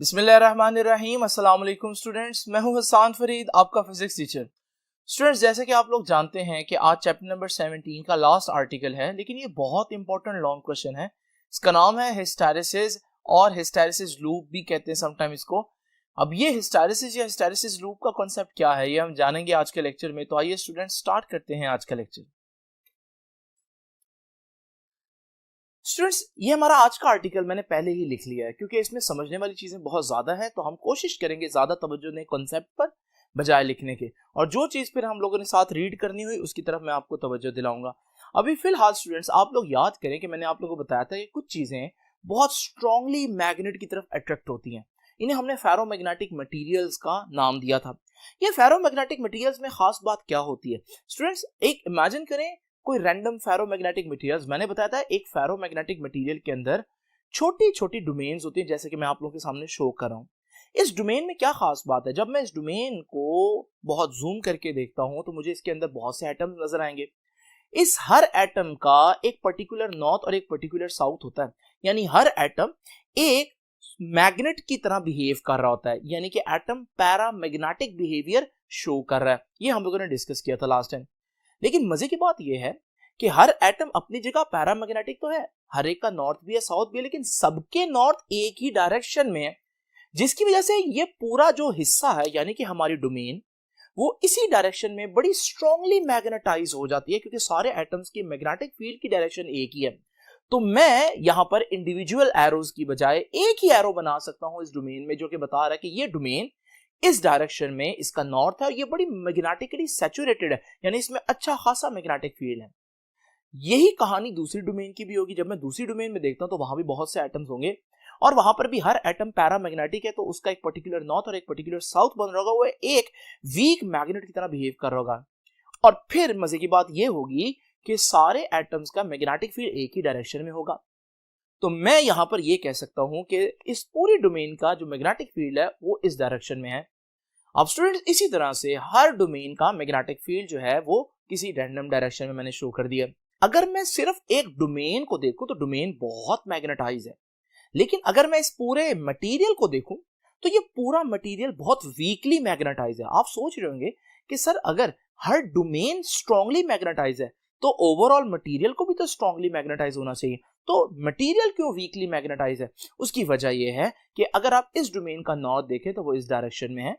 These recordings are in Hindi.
बिस्मिल्लाहिर्रहमानिर्रहीम। अस्सलाम वालेकुम स्टूडेंट्स, मैं हूं हसन फरीद, आपका फिजिक्स टीचर। स्टूडेंट्स, जैसे कि आप लोग जानते हैं कि आज चैप्टर नंबर 17 का लास्ट आर्टिकल है, लेकिन ये बहुत इंपॉर्टेंट लॉन्ग क्वेश्चन है। इसका नाम है हिस्टैरिसीस और हिस्टैरिसीस लूप भी कहते हैं समटाइम इसको। अब ये हिस्टैरिसीस या हिस्टैरिसीस लूप का कॉन्सेप्ट क्या है, ये हम जानेंगे आज के लेक्चर में। तो आइए स्टूडेंट्स स्टार्ट करते हैं आज का लेक्चर। स्टूडेंट्स, ये हमारा आज का आर्टिकल मैंने पहले ही लिख लिया है, क्योंकि इसमें समझने वाली चीजें बहुत ज्यादा हैं, तो हम कोशिश करेंगे ज्यादा तवज्जो दें कॉन्सेप्ट पर बजाय लिखने के, और जो चीज फिर हम लोगों ने साथ रीड करनी हुई उसकी तरफ मैं आपको तवज्जो दिलाऊंगा। अभी फिलहाल स्टूडेंट्स, आप लोग याद करें कि मैंने आप लोगों को बताया था कि कुछ चीजें बहुत स्ट्रांगली मैग्नेट की तरफ अट्रैक्ट होती हैं। इन्हें हमने फेरोमैग्नेटिक मटेरियल्स का नाम दिया था। ये फेरोमैग्नेटिक मटेरियल्स में खास बात क्या होती है स्टूडेंट्स, एक इमेजिन करें कोई रैंडम फेरोमैग्नेटिक मटेरियल्स। मैंने बताया था एक फेरोमैग्नेटिक मटेरियल के अंदर छोटी छोटी डोमेन्स होती हैं, जैसे कि मैं आप लोगों के सामने शो कर रहा हूं। इस डोमेन में क्या खास बात है, जब मैं इस डोमेन को बहुत जूम करके देखता हूं तो मुझे इसके अंदर बहुत से एटम्स नजर आएंगे। इस हर एटम का एक पर्टिकुलर नॉर्थ और एक पर्टिकुलर साउथ होता है, यानी हर एटम एक मैग्नेट की तरह बिहेव कर रहा होता है, यानी कि एटम पैरामैग्नेटिक बिहेवियर शो कर रहा है। ये हम लोगों ने डिस्कस किया था लास्ट टाइम। लेकिन मजे की बात यह है कि हर एटम अपनी जगह पैरामैग्नेटिक तो है, हर एक का नॉर्थ भी है साउथ भी है, लेकिन सबके नॉर्थ एक ही डायरेक्शन में है, जिसकी वजह से ये पूरा जो हिस्सा है यानी कि हमारी डोमेन वो इसी डायरेक्शन में बड़ी स्ट्रांगली मैग्नेटाइज हो जाती है, क्योंकि सारे एटम्स की मैग्नेटिक फील्ड की डायरेक्शन एक ही है। तो मैं यहां पर इंडिविजुअल एरोज की बजाय एक ही एरो बना सकता हूं इस डोमेन में, जो कि बता रहा है कि ये डोमेन इस डायरेक्शन में इसका नॉर्थ है और ये बड़ी मैग्नेटिकली सैचुरेटेड है, यानी इसमें अच्छा खासा मैग्नेटिक फील्ड है। यही कहानी दूसरी डोमेन की भी होगी। जब मैं दूसरी डोमेन में देखता हूं तो वहां भी बहुत से एटम्स होंगे और वहां पर भी हर एटम पैरामैग्नेटिक है, तो उसका एक पर्टिकुलर नॉर्थ और एक पर्टिकुलर साउथ बन रहा होगा, वो एक वीक मैग्नेट की तरह बिहेव कर रहा होगा। और फिर मजे की बात यह होगी कि सारे एटम्स का मैग्नेटिक फील्ड एक ही डायरेक्शन में होगा। तो मैं यहां पर यह कह सकता हूं कि इस पूरी डोमेन का जो मैग्नेटिक फील्ड है वो इस डायरेक्शन में है। अब स्टूडेंट्स, इसी तरह से हर डोमेन का मैग्नेटिक फील्ड जो है वो किसी रैंडम डायरेक्शन में मैंने शो कर दिया। अगर मैं सिर्फ एक डोमेन को देखूं तो डोमेन बहुत मैग्नेटाइज है, लेकिन अगर मैं इस पूरे मटेरियल को देखूं तो ये पूरा मटेरियल बहुत वीकली मैग्नेटाइज है। आप सोच रहे होंगे कि सर, अगर हर डोमेन स्ट्रांगली मैग्नेटाइज है तो ओवरऑल मटेरियल को भी तो स्ट्रांगली मैग्नेटाइज होना चाहिए, तो मटेरियल क्यों वीकली मैग्नेटाइज है? उसकी वजह यह है कि अगर आप इस डोमेन का नॉर्थ देखें तो वो इस डायरेक्शन में है,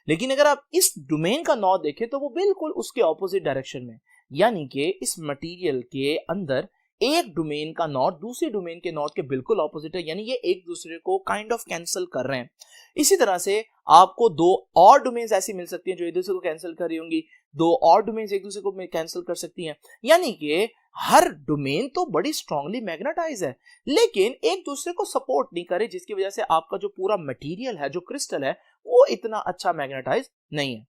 लेकिन अगर आप इस डोमेन का नॉर्थ देखें तो वो बिल्कुल उसके ऑपोजिट डायरेक्शन में, यानी कि इस मटेरियल के अंदर एक डोमेन का नॉर्थ दूसरे डोमेन के नॉर्थ के बिल्कुल ऑपोजिट है, यानी ये एक दूसरे को काइंड ऑफ कैंसिल कर रहे हैं। इसी तरह से आपको दो और डोमेन्स ऐसी मिल सकती हैं जो एक दूसरे को कैंसिल कर रही होंगी, दो और डोमेन्स एक दूसरे को कैंसिल कर सकती हैं, यानी कि हर डोमेन तो बड़ी स्ट्रांगली मैग्नेटाइज है लेकिन एक दूसरे को सपोर्ट नहीं करे, जिसकी वजह से आपका जो पूरा मटेरियल है, जो क्रिस्टल है, वो इतना अच्छा मैग्नेटाइज नहीं है।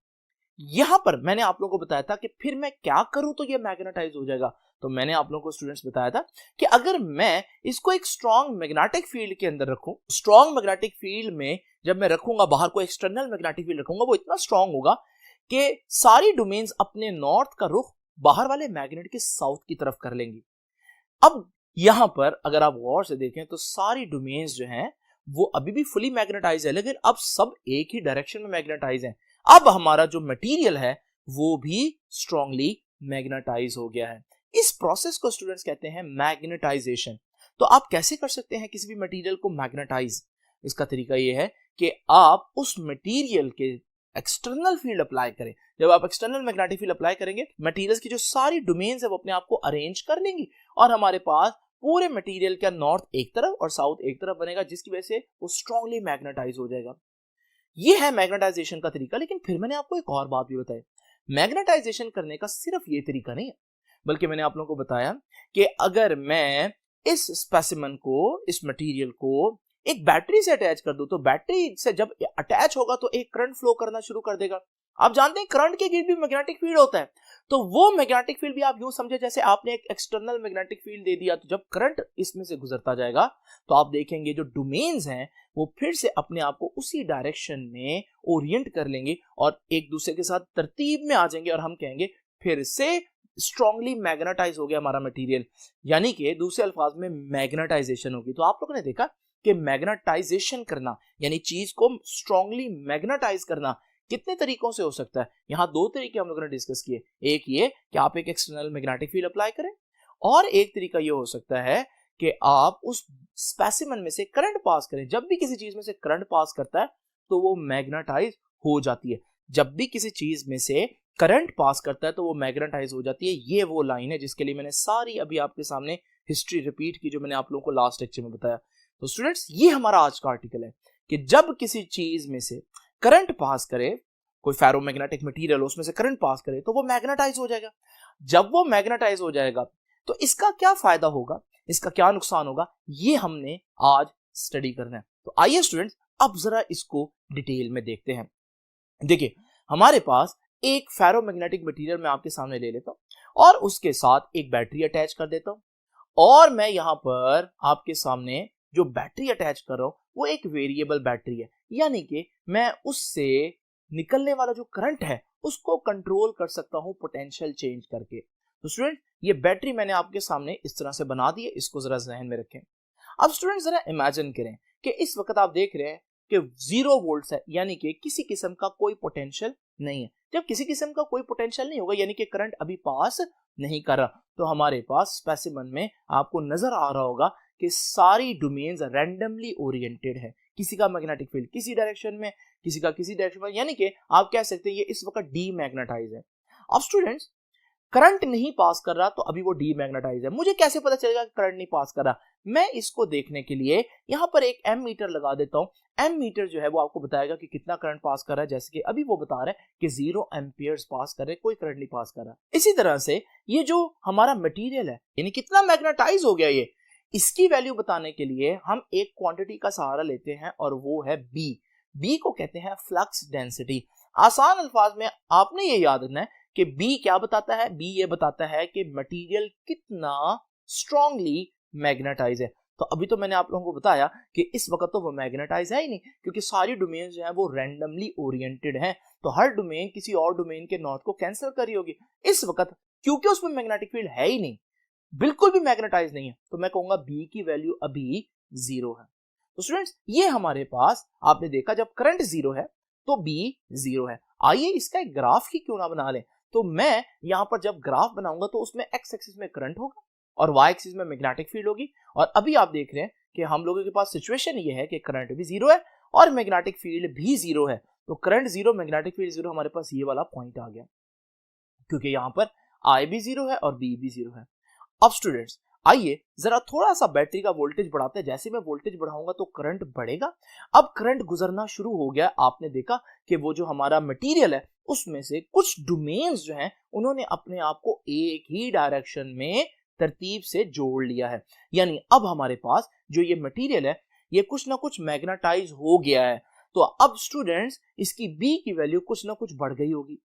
यहां पर मैंने आप लोगों को बताया था कि फिर मैं क्या करूं तो ये मैग्नेटाइज हो जाएगा। तो मैंने आप लोगों को स्टूडेंट्स बताया था कि अगर मैं इसको एक स्ट्रॉन्ग मैग्नेटिक फील्ड के अंदर रखूं, स्ट्रॉन्ग मैग्नेटिक फील्ड में जब मैं रखूंगा, बाहर को एक्सटर्नल मैग्नेटिक फील्ड रखूंगा, वो इतना स्ट्रॉन्ग होगा कि सारी डोमेन्स अपने नॉर्थ का रुख बाहर वाले मैग्नेट के साउथ की तरफ कर लेंगी। अब यहां पर अगर आप गौर से देखें तो सारी डोमेन्स जो हैं वो अभी भी फुली मैग्नेटाइज है, लेकिन अब सब एक ही डायरेक्शन में मैग्नेटाइज है। अब हमारा जो मटेरियल है वो भी स्ट्रांगली मैग्नेटाइज हो गया है। इस प्रोसेस को स्टूडेंट्स कहते हैं मैग्नेटाइजेशन। तो आप कैसे कर सकते हैं किसी भी मटेरियल को मैग्नेटाइज? इसका तरीका यह है कि आप उस मटेरियल के एक्सटर्नल फील्ड अप्लाई करें। जब आप एक्सटर्नल मैग्नेटिक फील्ड अप्लाई करेंगे, मटेरियल्स की जो सारी डोमेन्स है वो अपने आप को अरेंज कर लेंगी और हमारे पास पूरे मटेरियल का नॉर्थ एक तरफ और साउथ एक तरफ बनेगा, जिसकी वजह से वो स्ट्रांगली मैग्नेटाइज हो जाएगा। ये है मैग्नेटाइजेशन का तरीका। लेकिन फिर मैंने आपको एक और बात भी बताई, मैग्नेटाइजेशन करने का सिर्फ ये तरीका नहीं है, बल्कि मैंने आप लोगों को बताया कि अगर मैं इस स्पेसिमन को, इस मटेरियल को एक बैटरी से अटैच कर दूं, तो बैटरी से जब अटैच होगा तो एक करंट फ्लो करना शुरू कर देगा। आप जानते हैं करंट के गिर्द भी मैग्नेटिक फील्ड होता है, तो वो मैग्नेटिक फील्ड भी आप यूं समझे जैसे आपने एक एक्सटर्नल मैग्नेटिक फील्ड दे दिया, तो जब करंट इसमें से गुजरता जाएगा तो आप देखेंगे जो डोमेन्स हैं वो फिर से अपने आप को उसी डायरेक्शन में ओरिएंट कर लेंगे और एक दूसरे के साथ तरतीब में आ जाएंगे, और हम कहेंगे फिर से स्ट्रांगली मैग्नेटाइज हो गया हमारा मटेरियल, यानी कि दूसरे अल्फाज में मैग्नेटाइजेशन होगी। तो आप लोगों ने देखा कि मैग्नेटाइजेशन करना यानी चीज को स्ट्रांगली मैग्नेटाइज करना कितने तरीकों से हो सकता है। यहाँ दो तरीके हम लोगों ने डिस्कस किए, एक ये कि आप एक एक्सटर्नल मैग्नेटिक फील्ड अप्लाई करें, और एक तरीका ये हो सकता है कि आप उस स्पेसिमेन में से करंट पास करें। जब भी किसी चीज में से करंट पास करता है तो वो मैग्नेटाइज हो जाती है। जब भी किसी चीज में से करंट पास करता है तो वो मैग्नेटाइज हो जाती है। ये वो लाइन है जिसके लिए मैंने सारी अभी आपके सामने हिस्ट्री रिपीट की, जो मैंने आप लोगों को लास्ट लेक्चर में बताया। तो स्टूडेंट्स, ये हमारा आज का आर्टिकल है कि जब किसी चीज में से करंट पास करे, कोई फेरोमैग्नेटिक मटेरियल उसमें से करंट पास करे, तो वो मैग्नेटाइज हो जाएगा। जब वो मैग्नेटाइज हो जाएगा तो इसका क्या फायदा होगा, इसका क्या नुकसान होगा, ये हमने आज स्टडी करना है। तो आइए स्टूडेंट्स, अब जरा इसको डिटेल में देखते हैं। देखिए, हमारे पास एक फेरोमैग्नेटिक मटेरियल मैं आपके सामने ले लेता हूं और उसके साथ एक बैटरी अटैच कर देता हूं, और मैं यहां पर आपके सामने जो बैटरी अटैच कर रहा हूं वो एक वेरिएबल बैटरी है, यानी कि मैं उससे निकलने वाला जो करंट है उसको कंट्रोल कर सकता हूं पोटेंशियल चेंज करके। तो स्टूडेंट, ये बैटरी मैंने आपके सामने इस तरह से बना दी है, इसको जरा जहन में रखें। अब स्टूडेंट जरा इमेजिन करें कि इस वक्त आप देख रहे हैं कि 0 वोल्ट है, यानी कि किसी किस्म का कोई पोटेंशियल नहीं है। जब किसी किस्म का कोई पोटेंशियल नहीं होगा यानी कि करंट अभी पास नहीं कर रहा, तो हमारे पास स्पेसिमेन में आपको नजर आ रहा होगा कि सारी डोमेन्स रैंडमली ओरिएंटेड है। किसी का मैग्नेटिक फील्ड किसी डायरेक्शन में, किसी का किसी डायरेक्शन में, यानी कि आप कह सकते हैं ये इस वक्त डीमैग्नेटाइज है। अब स्टूडेंट्स, करंट नहीं पास कर रहा तो अभी वो डीमैग्नेटाइज है। मुझे कैसे पता चलेगा कि करंट नहीं पास कर रहा? मैं इसको देखने के लिए यहां पर एक एम मीटर लगा देता हूं। एम मीटर जो है वो आपको बताएगा कि कितना करंट पास कर रहा है, जैसे कि अभी वो बता रहा है कि 0 एम्पियर्स पास कर रहे, कोई करंट नहीं पास कर रहा। इसी तरह से ये जो हमारा मटेरियल है यानी कितना मैग्नेटाइज हो गया ये, इसकी वैल्यू बताने के लिए हम एक क्वांटिटी का सहारा लेते हैं और वो है बी। बी को कहते हैं फ्लक्स डेंसिटी। आसान अल्फाज में आपने ये याद रखना है कि बी क्या बताता है। बी ये बताता है कि मटेरियल कितना स्ट्रांगली मैग्नेटाइज है। तो अभी तो मैंने आप लोगों को बताया कि इस वक्त तो वो मैग्नेटाइज है ही नहीं, क्योंकि सारी डोमेन जो है वो रैंडमली ओरिएंटेड हैं, तो हर डोमेन किसी और डोमेन के नॉर्थ को कैंसिल कर रही होगी। इस वक्त क्योंकि उसमें मैग्नेटिक फील्ड है ही नहीं, बिल्कुल भी मैग्नेटाइज नहीं है, तो मैं कहूंगा बी की वैल्यू अभी 0 है। तो स्टूडेंट्स, ये हमारे पास आपने देखा जब करंट 0 है तो बी 0 है। आइए इसका एक ग्राफ ही क्यों ना बना लें। तो मैं यहां पर जब ग्राफ बनाऊंगा तो उसमें एक्स एक्सिस में करंट होगा और वाई एक्सिस में मैग्नेटिक फील्ड होगी। और अभी आप देख रहे हैं कि हम लोगों के पास सिचुएशन ये है कि करंट भी 0 है और मैग्नेटिक फील्ड भी 0 है। तो करंट 0, मैग्नेटिक फील्ड 0, हमारे पास ये वाला पॉइंट आ गया, क्योंकि यहां पर आई भी 0 है और बी भी 0 है। अब स्टूडेंट्स, आइए जरा थोड़ा सा बैटरी का वोल्टेज बढ़ाते हैं। जैसे मैं वोल्टेज बढ़ाऊंगा तो करंट बढ़ेगा। अब करंट गुजरना शुरू हो गया। आपने देखा कि वो जो हमारा मटेरियल है उसमें से कुछ डोमेन्स जो हैं उन्होंने अपने आप को एक ही डायरेक्शन में तरतीब से जोड़ लिया है, यानी अब हमारे पास जो ये मटेरियल है ये कुछ ना कुछ मैग्नेटाइज हो गया है। तो अब स्टूडेंट्स, इसकी बी की वैल्यू कुछ ना कुछ बढ़ गई होगी।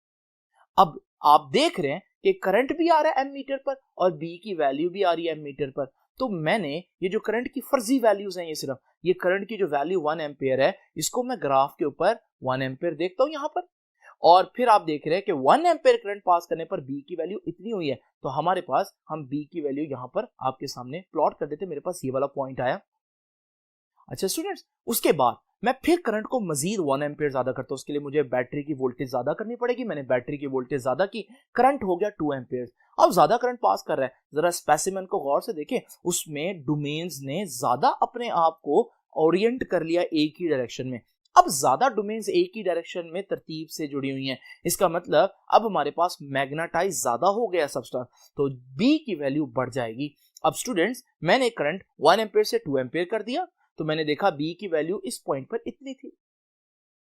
अब आप देख रहे हैं कि करंट भी आ रहा है एम मीटर पर और बी की वैल्यू भी आ रही है एम मीटर पर। तो मैंने ये जो करंट की फर्जी वैल्यूज हैं, ये सिर्फ ये करंट की जो वैल्यू 1 एम्पियर है, इसको मैं ग्राफ के ऊपर 1 एम्पियर देखता हूं यहां पर, और फिर आप देख रहे हैं कि 1 एम्पियर करंट पास करने पर बी की वैल्यू इतनी हुई है। तो हमारे पास, हम बी की वैल्यू यहां पर आपके सामने प्लॉट कर देते, मेरे पास ये वाला पॉइंट आया। अच्छा स्टूडेंट्स, उसके बाद मैं फिर करंट को मजीद 1 एम्पियर ज्यादा करता हूं। उसके लिए मुझे बैटरी की वोल्टेज ज्यादा करनी पड़ेगी। मैंने बैटरी की वोल्टेज ज्यादा की, करंट हो गया 2 एम्पियर। अब ज्यादा करंट पास कर रहा है। जरा स्पेसिमेन को गौर से देखें, उसमें डोमेन्स ने ज्यादा अपने आप को ओरिएंट कर लिया एक ही डायरेक्शन में। अब ज्यादा डोमेन्स एक ही डायरेक्शन में तरतीब से जुड़ी हुई हैं, इसका मतलब अब हमारे पास मैग्नेटाइज ज्यादा हो गया सबस्टेंस, तो बी की वैल्यू बढ़ जाएगी। अब स्टूडेंट्स, मैंने करंट 1 एम्पियर से 2 एम्पियर कर दिया, तो मैंने देखा बी की वैल्यू इस पॉइंट पर इतनी थी।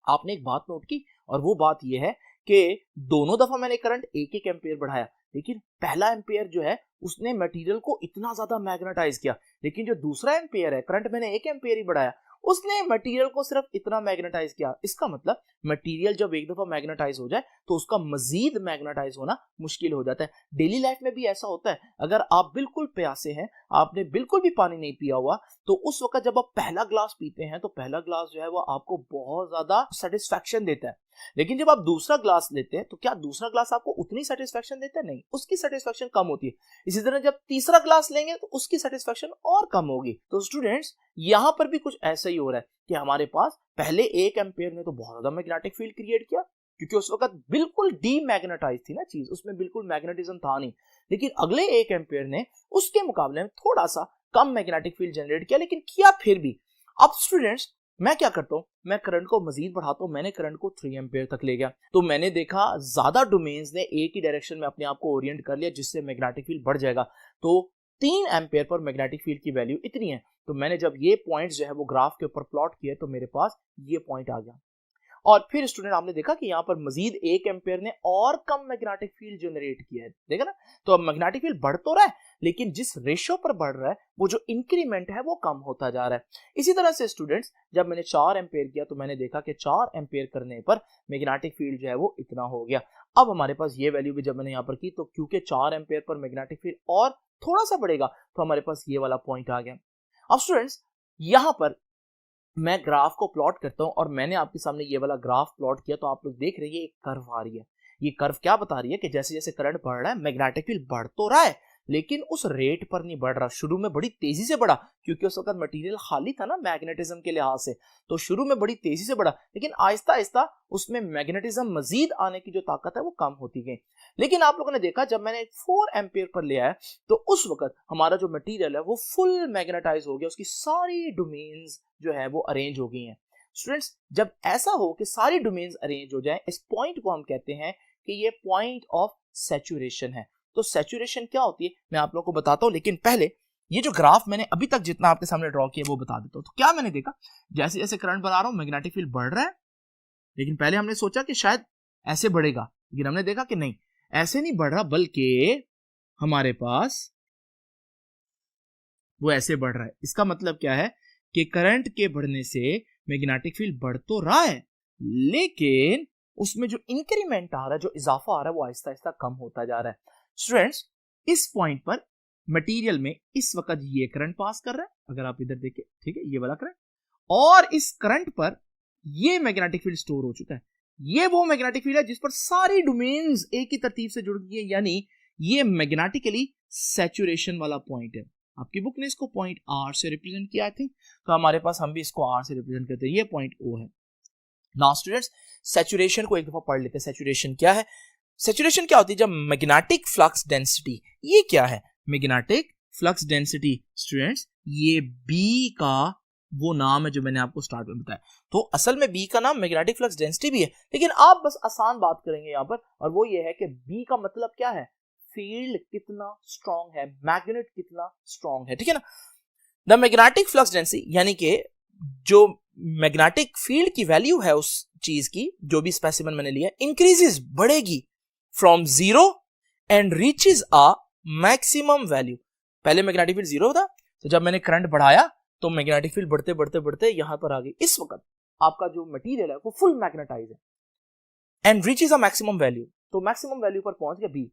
आपने एक बात नोट की, और वो बात यह है कि दोनों दफा मैंने करंट 1-1 एम्पियर बढ़ाया, लेकिन पहला एम्पियर जो है उसने मटेरियल को इतना ज्यादा मैग्नेटाइज किया, लेकिन जो दूसरा एम्पियर है, करंट मैंने 1 एम्पियर ही बढ़ाया, उसने मटेरियल को सिर्फ इतना मैग्नेटाइज किया। इसका मतलब मटेरियल जब एक दफा मैग्नेटाइज हो जाए तो उसका मजीद मैग्नेटाइज होना मुश्किल हो जाता है। डेली लाइफ में भी ऐसा होता है। अगर आप बिल्कुल प्यासे हैं, आपने बिल्कुल भी पानी नहीं पिया हुआ, तो उस वक्त जब आप पहला ग्लास पीते हैं तो पहला ग्लास जो है वो आपको बहुत ज्यादा सेटिस्फैक्शन देता है, लेकिन जब आप दूसरा ग्लास लेते हैं तो क्या दूसरा ग्लास आपको उतनी सेटिस्फैक्शन देता है? नहीं, उसकी सेटिस्फैक्शन कम होती है। इसी तरह जब तीसरा ग्लास लेंगे तो उसकी सेटिस्फैक्शन और कम होगी। तो स्टूडेंट्स यहां पर भी कुछ ऐसा ही हो रहा है कि हमारे पास पहले 1 एम्पेयर ने तो बहुत ज्यादा मैग्नेटिक फील्ड क्रिएट किया, क्योंकि उस वक्त बिल्कुल डीमैग्नेटाइज थी ना चीज, उसमें बिल्कुल मैग्नेटिज्म था नहीं। लेकिन अगले 1 एम्पेयर ने उसके मुकाबले में थोड़ा सा कम मैग्नेटिक फील्ड जनरेट किया, लेकिन किया फिर भी। अब स्टूडेंट्स मैं क्या करता हूं, मैं करंट को मजीद बढ़ाता हूं। मैंने करंट को 3 एम्पेयर तक ले गया, तो मैंने देखा ज्यादा डोमेन्स ने एक ही डायरेक्शन में अपने आप को ओरिएंट कर लिया, जिससे मैग्नेटिक फील्ड बढ़ जाएगा। तो 3 एम्पेयर पर मैग्नेटिक फील्ड की वैल्यू इतनी है। तो मैंने जब ये पॉइंट जो है वो ग्राफ के ऊपर प्लॉट किया तो मेरे पास ये पॉइंट आ गया। और फिर स्टूडेंट आपने देखा कि यहाँ पर मजीद 1 एम्पेयर ने और कम मैग्नेटिक फील्ड जनरेट किया है, देखा ना। तो अब मैग्नेटिक फील्ड बढ़ तो रहा है, लेकिन जिस रेशियो पर बढ़ रहा है वो जो इंक्रीमेंट है वो कम होता जा रहा है। इसी तरह से स्टूडेंट्स जब मैंने 4 एम्पेयर किया तो मैंने देखा कि 4 एम्पेयर करने पर मैग्नेटिक फील्ड जो है वो इतना हो गया। अब हमारे पास ये वैल्यू भी जब मैंने यहाँ पर की तो क्योंकि 4 एम्पेयर पर मैग्नेटिक फील्ड और थोड़ा सा बढ़ेगा तो हमारे पास ये वाला पॉइंट आ गया। अब स्टूडेंट्स यहाँ पर मैं ग्राफ को प्लॉट करता हूं और मैंने आपके सामने ये वाला ग्राफ प्लॉट किया, तो आप लोग देख रहे हैं एक कर्व आ रही है। ये कर्व क्या बता रही है कि जैसे जैसे करंट बढ़ रहा है मैग्नेटिक फील्ड बढ़ तो रहा है, लेकिन उस रेट पर नहीं बढ़ रहा। शुरू में बड़ी तेजी से बढ़ा क्योंकि उस वक्त मटेरियल खाली था ना मैग्नेटिज्म के लिहाज से, तो शुरू में बड़ी तेजी से बढ़ा, लेकिन आहिस्ता आहिस्ता उसमें मैग्नेटिज्म मजीद आने की जो ताकत है वो कम होती गई। लेकिन आप लोगों ने देखा जब मैंने 4 एम्पियर पर लिया है तो उस वक्त हमारा जो मटेरियल है वो फुल मैग्नेटाइज हो गया, उसकी सारी डोमेन्स जो है वो अरेंज हो गई हैं। स्टूडेंट्स जब ऐसा हो कि सारी डोमेन्स अरेंज हो जाए, इस पॉइंट को हम कहते हैं कि ये पॉइंट ऑफ सैचुरेशन है। तो सैचुरेशन क्या होती है मैं आप लोगों को बताता हूं, लेकिन पहले ये जो ग्राफ मैंने अभी तक जितना आपके सामने ड्रॉ किया वो बता देता हूं। तो क्या मैंने देखा, जैसे जैसे करंट बना रहा हूं मैग्नेटिक फील्ड बढ़ रहा है, लेकिन पहले हमने सोचा कि शायद ऐसे बढ़ेगा, लेकिन हमने देखा कि नहीं ऐसे नहीं बढ़ रहा, बल्कि हमारे पास वो ऐसे बढ़ रहा है। इसका मतलब क्या है कि करंट के बढ़ने से मैग्नेटिक फील्ड बढ़ तो रहा है, लेकिन उसमें जो इंक्रीमेंट आ रहा है, जो इजाफा आ रहा है, वो आहिस्ता आहिस्ता कम होता जा रहा है। स्टूडेंट्स इस पॉइंट पर मटेरियल में इस वक्त ये करंट पास कर रहा है, अगर आप इधर देखें, ठीक है, ये वाला करंट, और इस करंट पर ये मैग्नेटिक फील्ड स्टोर हो चुका है। ये वो मैग्नेटिक फील्ड है जिस पर सारी डोमेन्स एक ही तरतीब से जुड़ गई है, यानी ये मैग्नेटिकली सैचुरेशन वाला पॉइंट है। आपकी बुक ने इसको पॉइंट आर से रिप्रेजेंट किया, आई थिंक, तो हमारे पास हम भी इसको आर से रिप्रेजेंट करते हैं, ये पॉइंट ओ है। नाउ स्टूडेंट्स सैचुरेशन को एक दफा पढ़ लेते हैं। सैचुरेशन क्या है? सैचुरेशन क्या होती है? जब मैग्नेटिक फ्लक्स डेंसिटी, ये क्या है मैग्नेटिक फ्लक्स डेंसिटी स्टूडेंट्स, ये बी का वो नाम है जो मैंने आपको स्टार्ट में बताया। तो असल में बी का नाम मैग्नेटिक फ्लक्स डेंसिटी भी है, लेकिन आप बस आसान बात करेंगे यहाँ पर, और वो ये है कि बी का मतलब क्या है, फील्ड कितना स्ट्रॉन्ग है, मैग्नेट कितना स्ट्रॉन्ग है, ठीक है ना। द मैग्नेटिक फ्लक्स डेंसिटी यानी कि जो मैग्नेटिक फील्ड की वैल्यू है उस चीज की, जो भी स्पेसिमेन मैंने लिया, इंक्रीजेस बढ़ेगी from zero and reaches a maximum value. पहले मैग्नेटिक फील्ड जीरो था, तो जब मैंने करंट बढ़ाया तो मैग्नेटिक फील्ड बढ़ते बढ़ते बढ़ते यहां पर आ गई। इस वक्त आपका जो मटेरियल है वो फुल मैग्नेटाइज है and reaches a maximum value, तो मैक्सिमम वैल्यू पर पहुंच गया B.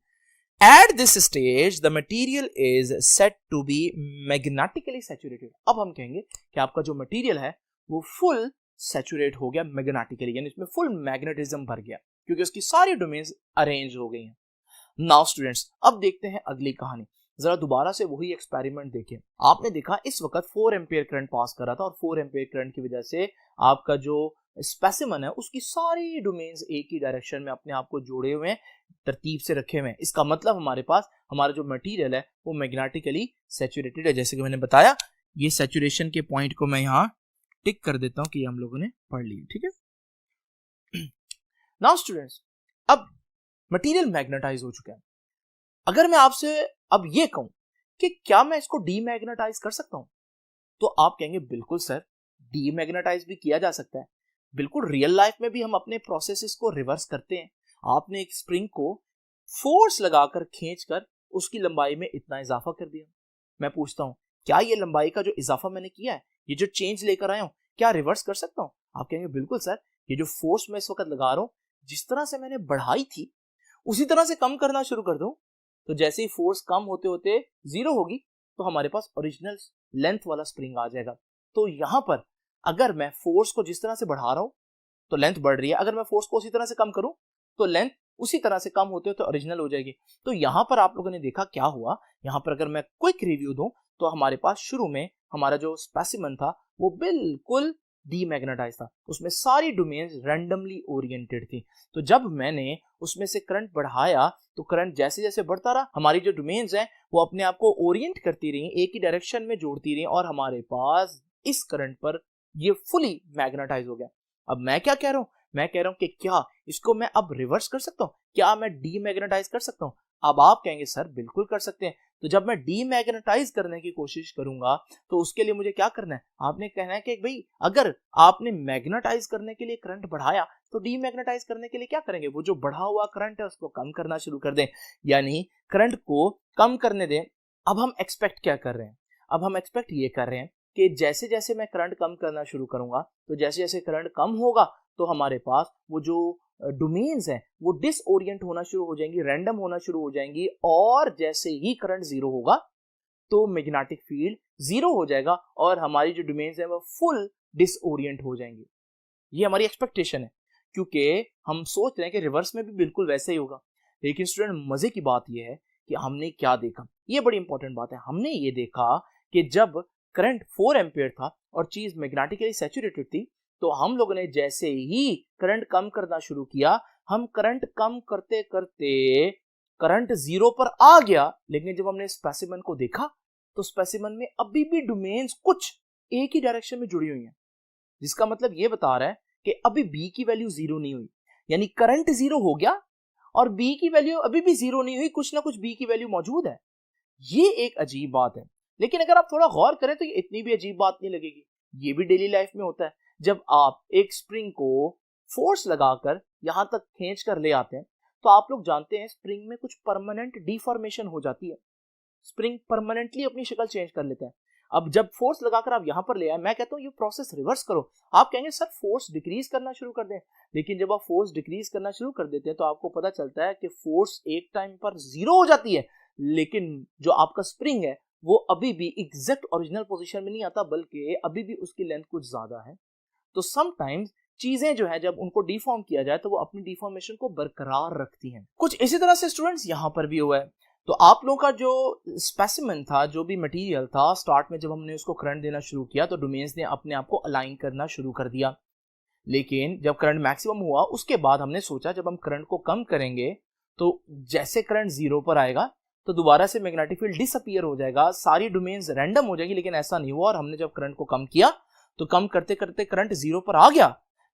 At this stage, the material is said to be magnetically saturated. अब हम कहेंगे कि आपका जो मटेरियल है वो फुल सैचुरेट हो गया मैग्नेटिकली, यानी इसमें फुल मैग्नेटिज्म भर गया क्योंकि उसकी सारी डोमेन्स अरेंज हो गई हैं। नाउ स्टूडेंट्स अब देखते हैं अगली कहानी। जरा दोबारा से वही एक्सपेरिमेंट देखें। आपने देखा इस वक्त 4 एम्पियर करंट पास कर रहा था, और 4 एम्पियर करंट की वजह से आपका जो स्पेसिमन है उसकी सारी डोमेन्स एक ही डायरेक्शन में अपने आप को जोड़े हुए हैं, तरतीब से रखे हुए हैं। इसका मतलब हमारे पास हमारा जो मटेरियल है वो मैग्नेटिकली सैचुरेटेड है। जैसे कि मैंने बताया, ये सैचुरेशन के पॉइंट को मैं यहाँ टिक कर देता हूं कि हम लोगों ने पढ़ लिया, ठीक है। नाउ स्टूडेंट्स अब मटेरियल मैग्नेटाइज हो चुका है। अगर मैं आपसे अब ये कहूं कि क्या मैं इसको डीमैग्नेटाइज कर सकता हूं, तो आप कहेंगे बिल्कुल सर, डीमैग्नेटाइज भी किया जा सकता है। बिल्कुल रियल लाइफ में भी हम अपने प्रोसेसेस को रिवर्स करते हैं। आपने एक स्प्रिंग को फोर्स लगाकर खींचकर उसकी लंबाई में इतना इजाफा कर दिया। मैं पूछता हूं क्या ये लंबाई का जो इजाफा मैंने किया है, ये जो चेंज लेकर आया हूं, क्या रिवर्स कर सकता हूं? आप कहेंगे बिल्कुल सर, ये जो फोर्स मैं इस वक्त लगा रहा हूं, जिस तरह से मैंने बढ़ाई थी उसी तरह से कम करना शुरू कर दूं, तो जैसे ही फोर्स कम होते होते जीरो होगी, तो हमारे पास ओरिजिनल लेंथ वाला स्प्रिंग आ जाएगा। तो यहां पर अगर मैं फोर्स को जिस तरह से बढ़ा रहा हूं तो लेंथ बढ़ रही है, अगर मैं फोर्स को उसी तरह से कम करूं तो लेंथ उसी तरह से कम होते हो तो ओरिजिनल हो जाएगी। तो यहां पर आप लोगों ने देखा क्या हुआ, यहां पर अगर मैं क्विक रिव्यू दूं तो हमारे पास शुरू में हमारा जो स्पेसिमेन था वो बिल्कुल डीमैग्नेटाइज था, उसमें सारी डोमेन्स रैंडमली ओरिएंटेड थी। तो जब मैंने उसमें से करंट बढ़ाया तो करंट जैसे जैसे बढ़ता रहा, हमारी जो डोमेन्स हैं वो अपने आप को ओरिएंट करती रही, एक ही डायरेक्शन में जोड़ती रही और हमारे पास इस करंट पर ये फुली मैग्नेटाइज हो गया। अब मैं क्या कह रहा हूं, मैं कह रहा हूं कि क्या इसको मैं अब रिवर्स कर सकता हूं, क्या मैं डीमैग्नेटाइज कर सकता हूं? अब आप कहेंगे सर बिल्कुल कर सकते हैं। तो जब मैं डीमैग्नेटाइज करने की कोशिश करूंगा तो उसके लिए मुझे क्या करना है, आपने कहना है कि भाई अगर आपने मैग्नेटाइज करने के लिए करंट बढ़ाया तो डीमैग्नेटाइज करने के लिए क्या करेंगे, वो जो बढ़ा हुआ करंट है उसको कम करना शुरू कर दें, यानी करंट को कम करने दें। अब हम एक्सपेक्ट क्या कर रहे हैं, अब हम एक्सपेक्ट ये कर रहे हैं कि जैसे जैसे मैं करंट कम करना शुरू करूंगा तो जैसे जैसे करंट कम होगा तो हमारे पास वो जो डोमेन्स हैं वो डिसओरिएंट होना शुरू हो जाएंगी, रैंडम होना शुरू हो जाएंगी, और जैसे ही करंट जीरो होगा तो मैग्नेटिक फील्ड जीरो हो जाएगा और हमारी जो डोमेन्स हैं वो फुल डिसओरिएंट हो जाएंगी। ये हमारी एक्सपेक्टेशन है, क्योंकि हम सोच रहे हैं कि रिवर्स में भी बिल्कुल वैसे ही होगा। लेकिन स्टूडेंट मजे की बात यह है कि हमने क्या देखा, ये बड़ी इंपॉर्टेंट बात है, हमने ये देखा कि जब करंट 4 एम्पियर था और चीज मैग्नेटिकली सैचुरेटेड थी तो हम लोगों ने जैसे ही करंट कम करना शुरू किया, हम करंट कम करते करते करंट जीरो पर आ गया, लेकिन जब हमने स्पेसिमेन को देखा तो स्पेसिमेन में अभी भी डोमेन्स कुछ एक ही डायरेक्शन में जुड़ी हुई हैं, जिसका मतलब ये बता रहा है कि अभी बी की वैल्यू जीरो नहीं हुई, यानी करंट जीरो हो गया और बी की वैल्यू अभी भी जीरो नहीं हुई, कुछ ना कुछ बी की वैल्यू मौजूद है। ये एक अजीब बात है, लेकिन अगर आप थोड़ा गौर करें तो ये इतनी भी अजीब बात नहीं लगेगी। ये भी डेली लाइफ में होता है, जब आप एक स्प्रिंग को फोर्स लगाकर यहां तक खींच कर ले आते हैं तो आप लोग जानते हैं स्प्रिंग में कुछ परमानेंट डिफॉर्मेशन हो जाती है, स्प्रिंग परमानेंटली अपनी शक्ल चेंज कर लेता है। अब जब फोर्स लगाकर आप यहां पर ले आए, मैं कहता हूं ये प्रोसेस रिवर्स करो। आप कहेंगे सर फोर्स डिक्रीज करना शुरू कर दें, लेकिन जब आप फोर्स डिक्रीज करना शुरू कर देते हैं तो आपको पता चलता है कि फोर्स एक टाइम पर जीरो हो जाती है, लेकिन जो आपका स्प्रिंग है वो अभी भी एग्जैक्ट ओरिजिनल पोजीशन में नहीं आता, बल्कि अभी भी उसकी लेंथ कुछ ज्यादा है। तो समटाइम्स चीजें जो है जब उनको डिफॉर्म किया जाए तो वो अपनी डिफॉर्मेशन को बरकरार रखती हैं। कुछ इसी तरह से स्टूडेंट्स यहां पर भी हुआ है। तो आप लोगों का जो स्पेसिमेन था, जो भी मटेरियल था, स्टार्ट में जब हमने उसको करंट देना शुरू किया तो डोमेन्स ने अपने आप को अलाइन करना शुरू कर दिया, लेकिन जब करंट मैक्सिमम हुआ उसके बाद हमने सोचा जब हम करंट को कम करेंगे तो जैसे करंट जीरो पर आएगा तो दोबारा से मैग्नेटिक फील्ड डिसअपीयर हो जाएगा, सारी डोमेन्स रैंडम हो जाएगी, लेकिन ऐसा नहीं हुआ और हमने जब करंट को कम किया तो कम करते करते करंट जीरो पर आ गया,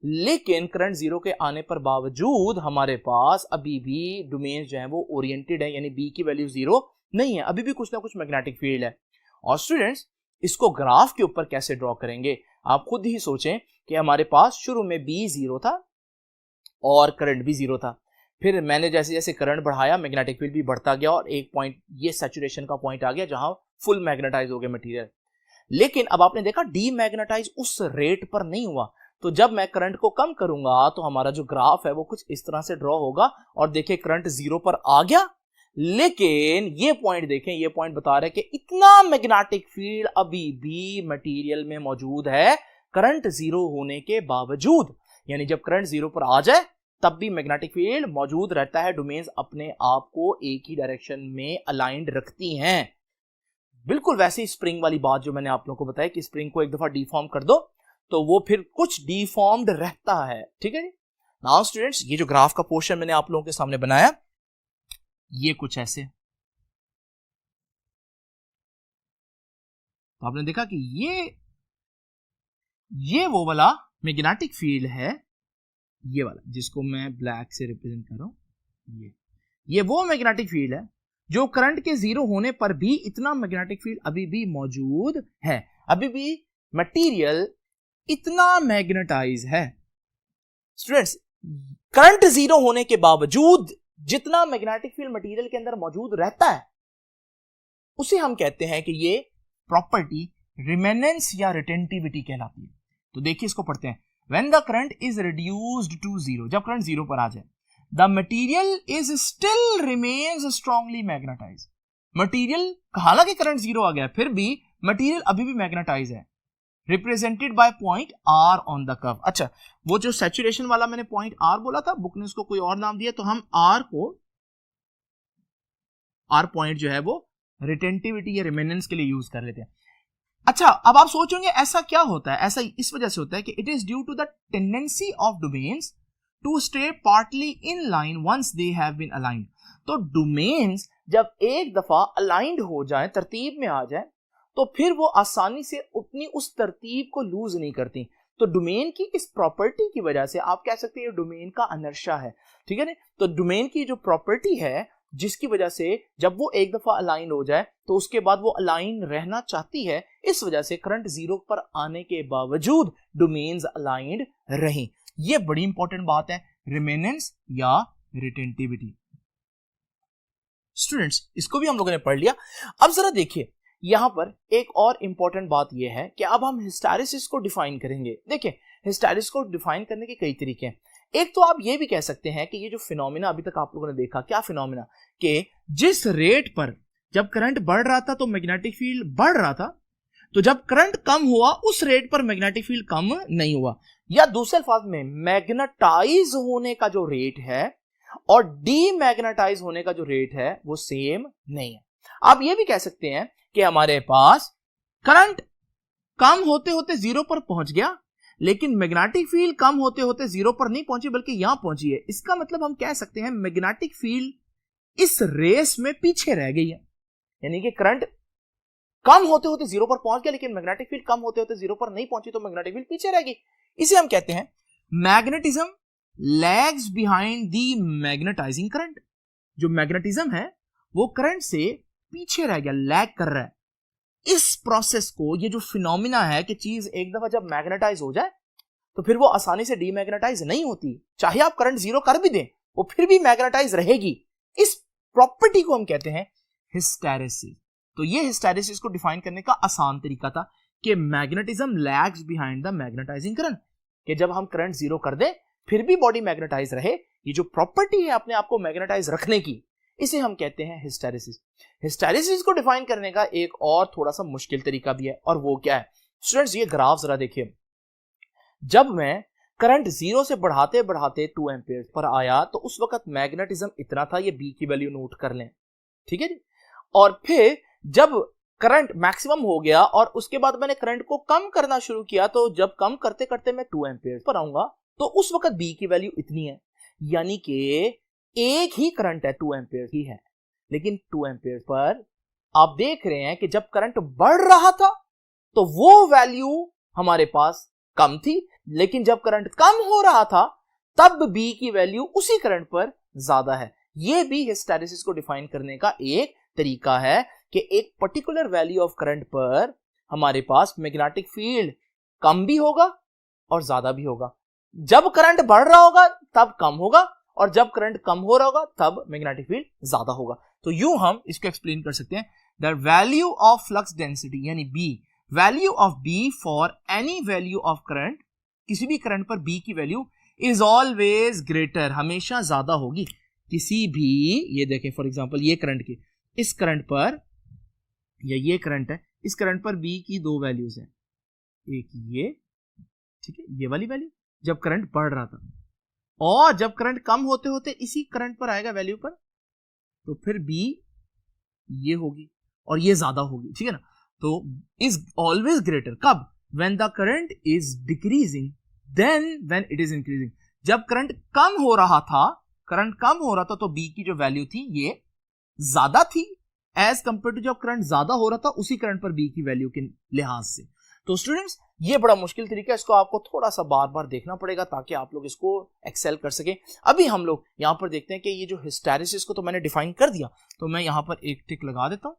लेकिन करंट जीरो के आने पर बावजूद हमारे पास अभी भी डोमेन्स जो है वो ओरिएंटेड है, यानी बी की वैल्यू जीरो नहीं है, अभी भी कुछ ना कुछ मैग्नेटिक फील्ड है। और स्टूडेंट्स इसको ग्राफ के ऊपर कैसे ड्रॉ करेंगे, आप खुद ही सोचें कि हमारे पास शुरू में बी जीरो था और करंट भी जीरो था, फिर मैंने जैसे जैसे करंट बढ़ाया मैग्नेटिक फील्ड भी बढ़ता गया और एक पॉइंट ये सैचुरेशन का पॉइंट आ गया जहां फुल मैग्नेटाइज हो गया मटेरियल। लेकिन अब आपने देखा डीमैग्नेटाइज उस रेट पर नहीं हुआ, तो जब मैं करंट को कम करूंगा तो हमारा जो ग्राफ है वो कुछ इस तरह से ड्रॉ होगा और देखिए करंट जीरो पर आ गया, लेकिन ये पॉइंट देखें, ये पॉइंट बता रहा है कि इतना मैग्नेटिक फील्ड अभी भी मटेरियल में मौजूद है करंट जीरो होने के बावजूद, यानी जब करंट जीरो पर आ जाए तब भी मैग्नेटिक फील्ड मौजूद रहता है, डोमेन्स अपने आप को एक ही डायरेक्शन में अलाइंड रखती हैं। बिल्कुल वैसे ही स्प्रिंग वाली बात जो मैंने आप लोगों को बताया कि स्प्रिंग को एक दफा डिफॉर्म कर दो तो वो फिर कुछ डिफॉर्म्ड रहता है, ठीक है जी। नाउ स्टूडेंट्स ये जो ग्राफ का पोर्शन मैंने आप लोगों के सामने बनाया ये कुछ ऐसे, तो आपने देखा कि ये वो वाला मैग्नेटिक फील्ड है, ये वाला जिसको मैं ब्लैक से रिप्रेजेंट कर रहा हूं, ये वो मैग्नेटिक फील्ड है जो करंट के जीरो होने पर भी इतना मैग्नेटिक फील्ड अभी भी मौजूद है, अभी भी मटेरियल इतना मैग्नेटाइज है। स्टूडेंट्स करंट जीरो होने के बावजूद जितना मैग्नेटिक फील्ड मटेरियल के अंदर मौजूद रहता है उसे हम कहते हैं कि ये प्रॉपर्टी रिमेनेंस या रिटेंटिविटी कहलाती है। तो देखिए इसको पढ़ते हैं, when the current is reduced to zero, जब करंट जीरो पर आ जाए, the material is still remains strongly magnetized, material, हालांकि करंट जीरो आ गया फिर भी मटेरियल अभी भी मैग्नेटाइज है, represented by point R on the curve. अच्छा, वो जो सैचुरेशन वाला मैंने पॉइंट आर बोला था, बुक ने उसको कोई और नाम दिया, तो हम आर पॉइंट जो है वो रिटेंटिविटी या रिमेनेंस के लिए यूज कर लेते हैं। अच्छा, अब आप सोचोगे ऐसा क्या होता है? ऐसा इस वजह से होता है कि it is due to the tendency of domains to stay partly in line once they have been aligned. तो डोमेन्स जब एक दफा अलाइंड हो जाए, तरतीब में आ जाए, तो फिर वो आसानी से अपनी उस तरतीब को लूज नहीं करती। तो डोमेन की इस प्रॉपर्टी की वजह से आप कह सकते हैं डोमेन का अनर्शा है, ठीक है ना। तो डोमेन की जो प्रॉपर्टी है जिसकी वजह से जब वो एक दफा अलाइन हो जाए तो उसके बाद वो अलाइन रहना चाहती है, इस वजह से करंट जीरो पर आने के बावजूद डोमेन्स अलाइंड रहें। ये बड़ी इंपॉर्टेंट बात है, रिमेनेंस या रिटेंटिविटी। स्टूडेंट्स, इसको भी हम लोगों ने पढ़ लिया। अब जरा देखिए, यहां पर एक और इंपॉर्टेंट बात यह है कि अब हम हिस्टैरिसीस को डिफाइन करेंगे। देखिए, हिस्टैरिसीस को डिफाइन करने के कई तरीके हैं। एक तो आप ये भी कह सकते हैं कि ये जो फिनोमिना अभी तक आप लोगों ने देखा, क्या फिनोमिना, कि जिस रेट पर जब करंट बढ़ रहा था तो मैग्नेटिक फील्ड बढ़ रहा था, तो जब करंट कम हुआ उस रेट पर मैग्नेटिक फील्ड कम नहीं हुआ। या दूसरे अल्फाज में, मैग्नेटाइज होने का जो रेट है और डीमैग्नेटाइज होने का जो रेट है वो सेम नहीं है। आप ये भी कह सकते हैं कि हमारे पास करंट कम होते होते जीरो पर पहुंच गया, लेकिन मैग्नेटिक फील्ड कम होते होते जीरो पर नहीं पहुंची बल्कि यहां पहुंची है। इसका मतलब हम कह सकते हैं मैग्नेटिक फील्ड इस रेस में पीछे रह गई है, यानी कि करंट कम होते होते जीरो पर पहुंच गया लेकिन मैग्नेटिक फील्ड कम होते होते जीरो पर नहीं पहुंची, तो मैग्नेटिक फील्ड पीछे रह गई। इसे हम कहते हैं magnetism lags behind the magnetizing current. जो मैग्नेटिज्म है वो करंट से पीछे रह गया, लैग कर रहा है। इस प्रोसेस को, ये जो फिनोमिना है कि चीज एक दफा जब मैग्नेटाइज हो जाए तो फिर वो आसानी से डीमैग्नेटाइज नहीं होती, चाहे आप करंट जीरो कर भी दें वो फिर भी मैग्नेटाइज रहेगी। इस प्रॉपर्टी को हम कहते हैं हिस्टैरिसीस। तो ये हिस्टैरिसीस को डिफाइन करने का आसान तरीका था कि magnetism lags behind the magnetizing current, कि जब हम करंट जीरो कर दें फिर भी बॉडी मैग्नेटाइज रहे। ये जो प्रॉपर्टी है अपने आप को मैग्नेटाइज रखने की, इसे हम कहते हैं हिस्टैरिसीस। हिस्टैरिसीस को डिफाइन करने का एक और थोड़ा सा मुश्किल तरीका भी है, और वो क्या है? स्टूडेंट्स, ये ग्राफ जरा देखिए। जब मैं करंट जीरो से बढ़ाते बढ़ाते 2 एम्पीयर पर आया तो उस वक्त मैग्नेटिज्म इतना था, ये बी की वैल्यू नोट कर लें, ठीक है जी। और फिर जब करंट मैक्सिमम हो गया और उसके बाद मैंने करंट को कम करना शुरू किया, तो जब कम करते करते मैं 2 एम्पीयर पर आऊंगा तो उस वक्त बी की वैल्यू इतनी है, यानी कि एक ही करंट है, 2 एम्पीयर ही है, लेकिन 2 एम्पीयर पर आप देख रहे हैं कि जब करंट बढ़ रहा था तो वो वैल्यू हमारे पास कम थी, लेकिन जब करंट कम हो रहा था तब बी की वैल्यू उसी करंट पर ज्यादा है। यह भी हिस्टैरिसीस को डिफाइन करने का एक तरीका है कि एक पर्टिकुलर वैल्यू ऑफ करंट पर हमारे पास मैग्नेटिक फील्ड कम भी होगा और ज्यादा भी होगा। जब करंट बढ़ रहा होगा तब कम होगा और जब करंट कम हो रहा होगा तब मैग्नेटिक फील्ड ज्यादा होगा। तो यूं हम इसको एक्सप्लेन कर सकते हैं, the value of flux density यानी B, value of B for any value of current, किसी भी करंट पर बी की वैल्यू इज ऑलवेज ग्रेटर, हमेशा ज्यादा होगी किसी भी, ये देखें फॉर एग्जांपल ये करंट की, इस करंट पर, या ये करंट है, इस करंट पर बी की दो वैल्यूज हैं, एक ये, ठीक है, ये वाली वैल्यू जब करंट बढ़ रहा था, और जब करंट कम होते होते इसी करंट पर आएगा वैल्यू पर, तो फिर बी ये होगी और ये ज्यादा होगी, ठीक है ना। तो इज ऑलवेज ग्रेटर कब? When the current is decreasing then when it is increasing. जब करंट कम हो रहा था तो बी की जो वैल्यू थी ये ज्यादा थी एज कंपेयर टू जब करंट ज्यादा हो रहा था उसी करंट पर बी की वैल्यू के लिहाज से। तो स्टूडेंट्स, ये बड़ा मुश्किल तरीका है, इसको आपको थोड़ा सा बार बार देखना पड़ेगा ताकि आप लोग इसको एक्सेल कर सकें। अभी हम लोग यहां पर देखते हैं कि ये जो हिस्टैरिसीस को तो मैंने डिफाइन कर दिया, तो मैं यहां पर एक टिक लगा देता हूं।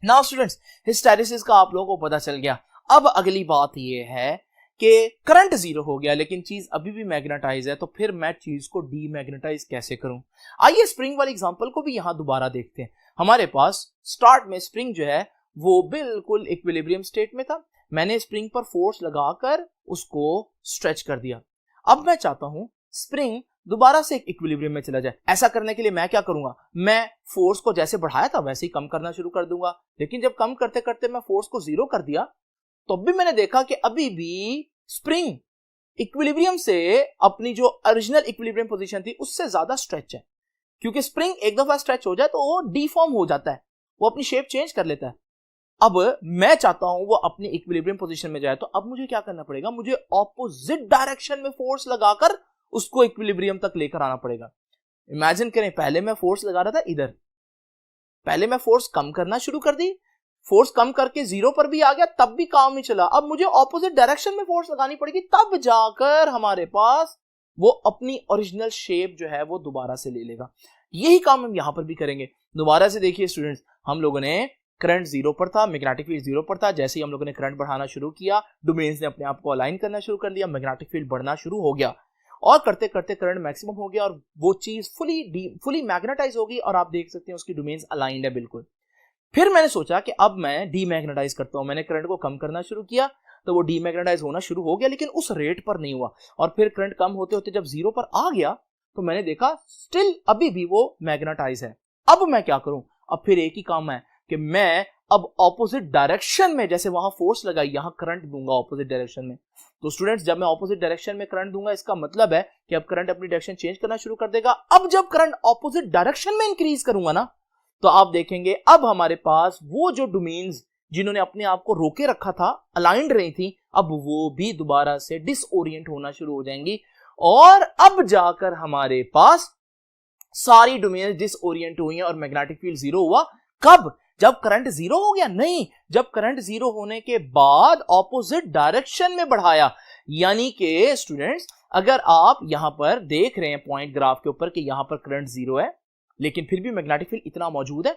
नाउ स्टूडेंट्स, हिस्टैरिसीस का आप लोगों को पता चल गया। अब अगली बात ये है कि करंट जीरो हो गया लेकिन चीज अभी भी मैग्नेटाइज है, तो फिर मैं चीज को डीमैग्नेटाइज कैसे करूं? आइए स्प्रिंग वाली एग्जांपल को भी यहां दोबारा देखते हैं। हमारे पास स्टार्ट में स्प्रिंग जो है वो बिल्कुल इक्विलिब्रियम स्टेट में था, मैंने स्प्रिंग पर फोर्स लगाकर उसको स्ट्रेच कर दिया। अब मैं चाहता हूं स्प्रिंग दोबारा से एक इक्विलिब्रियम में चला जाए। ऐसा करने के लिए मैं क्या करूंगा, मैं फोर्स को जैसे बढ़ाया था वैसे ही कम करना शुरू कर दूंगा। लेकिन जब कम करते करते मैं फोर्स को 0 कर दिया तो भी मैंने देखा कि अभी भी स्प्रिंग इक्विलिब्रियम से अपनी जो ओरिजिनल इक्विलिब्रियम पोजीशन थी उससे ज्यादा स्ट्रेच है, क्योंकि स्प्रिंग एक दफा स्ट्रेच हो जाए तो वो डिफॉर्म हो जाता है, वो अपनी शेप चेंज कर लेता है। अब मैं चाहता हूं वो अपनी इक्विलिब्रियम पोजीशन में जाए, तो अब मुझे क्या करना पड़ेगा, मुझे ऑपोजिट डायरेक्शन में फोर्स लगाकर उसको इक्विलिब्रियम तक लेकर आना पड़ेगा। इमेजिन करें, पहले मैं फोर्स लगा रहा था इधर, पहले मैं फोर्स कम करना शुरू कर दी, फोर्स कम करके 0 पर भी आ गया, तब भी काम नहीं चला। अब मुझे ऑपोजिट डायरेक्शन में फोर्स लगानी पड़ेगी, तब जाकर हमारे पास वो अपनी ओरिजिनल शेप जो है वो दोबारा से ले लेगा। यही काम हम यहां पर भी करेंगे। दोबारा से देखिए स्टूडेंट्स, हम लोगों ने करंट 0 पर था, मैग्नेटिक फील्ड 0 पर था। जैसे ही हम लोगों ने करंट बढ़ाना शुरू किया, डोमेन्स ने अपने आप को अलाइन करना शुरू कर दिया, मैग्नेटिक फील्ड बढ़ना शुरू हो गया और करते करते करंट मैक्सिमम हो गया और वो चीज फुली मैग्नेटाइज होगी और आप देख सकते हैं उसकी डोमेन्स अलाइंड है बिल्कुल। फिर मैंने सोचा कि अब मैं डीमैग्नेटाइज करता हूं। मैंने करंट को कम करना शुरू किया तो वो डीमैग्नेटाइज होना शुरू हो गया, लेकिन उस रेट पर नहीं हुआ। और फिर करंट कम होते होते जब 0 पर आ गया तो मैंने देखा स्टिल अभी भी वो मैग्नेटाइज है। अब मैं क्या करूं, अब फिर एक ही काम है कि मैं अब ऑपोजिट डायरेक्शन में, जैसे वहां फोर्स लगाई, यहां करंट दूंगा ऑपोजिट डायरेक्शन में। तो स्टूडेंट्स, जब मैं ऑपोजिट डायरेक्शन में करंट दूंगा, इसका मतलब है कि अब करंट अपनी डायरेक्शन चेंज करना शुरू कर देगा। अब जब करंट ऑपोजिट डायरेक्शन में इंक्रीज करूंगा ना, तो आप देखेंगे अब हमारे पास वो जो डोमेन्स जिन्होंने अपने आप को रोके रखा था, अलाइंड रही थी, अब वो भी दोबारा से डिसओरिएंट होना शुरू हो जाएंगी और अब जाकर हमारे पास सारी डोमेन्स डिसओरिएंट हुई हैं और मैग्नेटिक फील्ड 0 हुआ। कब? जब करंट 0 हो गया? नहीं, जब करंट 0 होने के बाद ऑपोजिट डायरेक्शन में बढ़ाया। यानी कि स्टूडेंट्स, अगर आप यहां पर देख रहे हैं पॉइंट ग्राफ के ऊपर कि यहां पर करंट 0 है, लेकिन फिर भी मैग्नेटिक फील्ड इतना मौजूद है।